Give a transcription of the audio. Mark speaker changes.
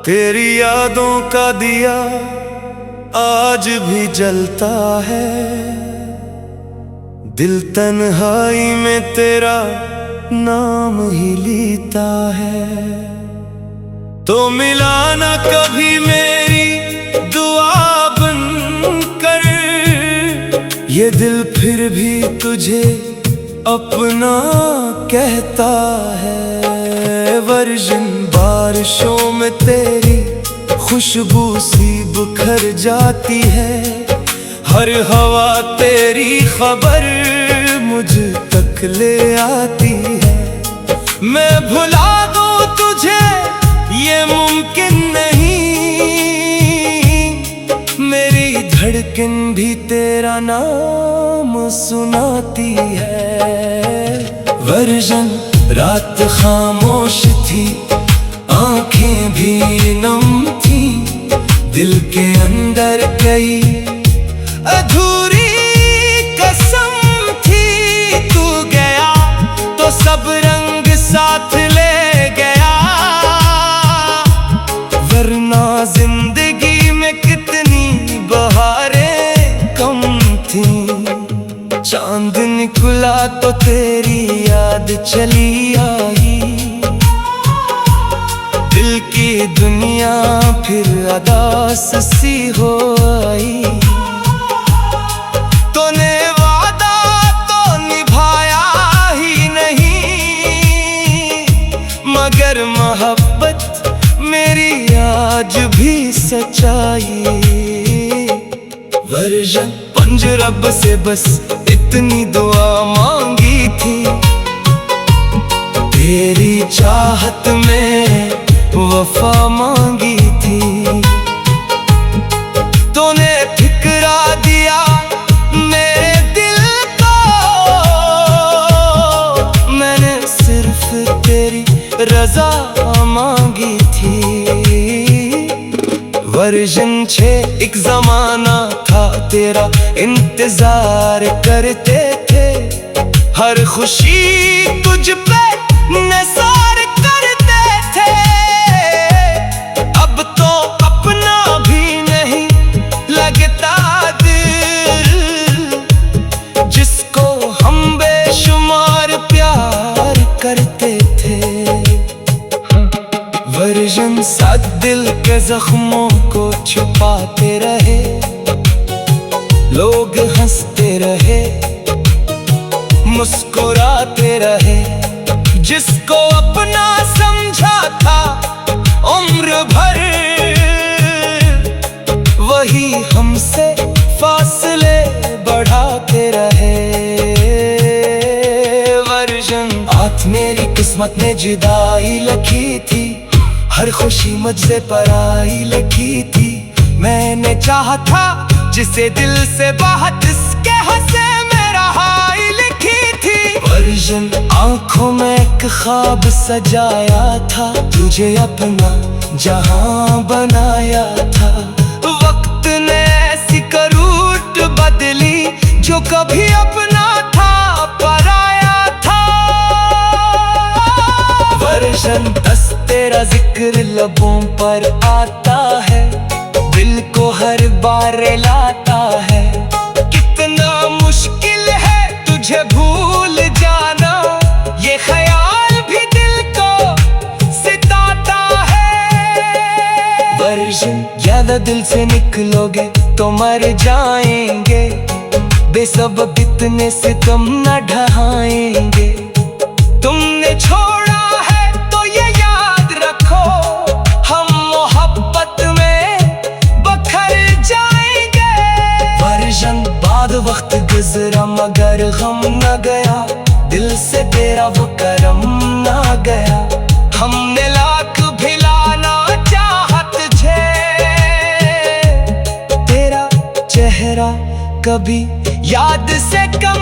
Speaker 1: तेरी यादों का दिया आज भी जलता है, दिल तन्हाई में तेरा नाम ही लेता है। तो मिला ना कभी मेरी दुआ बनकर, ये दिल फिर भी तुझे अपना कहता है। वर्षन बारिशों में तेरी खुशबू सी बिखर जाती है, हर हवा तेरी खबर मुझ तक ले आती है। मैं भुला दूं तुझे ये मुमकिन नहीं, मेरी धड़कन भी तेरा नाम सुनाती है। वर्षन रात खामोश थी, आंखें भी नम थी, दिल के अंदर कई अधूरी कसम थी। तू गया तो सब रंग साथ ले गया, वरना जिंदगी में कितनी बहारें कम थी। चांद निकला तो तेरी याद चली आई, दिल की दुनिया फिर अदास सी हो आई। तूने वादा तो निभाया ही नहीं, मगर मोहब्बत मेरी आज भी सच्चाई। वर्षन पंज रब से बस इतनी दुआ मांगी थी, तेरी चाहत में वफा मांगी थी। तूने ठिकरा दिया मेरे दिल को, मैंने सिर्फ तेरी रजा मांगी थी। वर्षन 6 एक जमाना था तेरा इंतजार करते थे, हर खुशी तुझ पे निसार करते थे। अब तो अपना भी नहीं लगता दिल, जिसको हम बेशुमार प्यार करते थे। वर्षन 7 दिल के जख्मों को छुपाते रहे, लोग हंसते रहे, मुस्कुराते रहे। जिसको अपना समझा था उम्र भर, वही हमसे फासले बढ़ाते रहे। वर्षन आज मेरी किस्मत ने जुदाई लिखी थी, हर खुशी मुझसे पराई लिखी थी। मैंने चाहा था जिसे दिल से बात इसके हंसे मेरा हाई लिखी थी। वर्षन आंखों में एक ख्वाब सजाया था, तुझे अपना जहां बनाया था। वक्त ने ऐसी करूट बदली, जो कभी अपना था पराया था। वर्षन 10 तेरा जिक्र लबों पर आता है, दिल को हर बार लाता है। कितना मुश्किल है तुझे भूल जाना, ये ख्याल भी दिल को सताता है। वर्षन ज्यादा दिल से निकलोगे तो मर जाएंगे, बेसबब इतने से तुम न ढहाएंगे। तुमने छोड़ा वक्त गुजरा मगर गम न गया, दिल से तेरा वो करम ना गया। हमने लाख भिलाना चाहा तुझे, तेरा चेहरा कभी याद से कम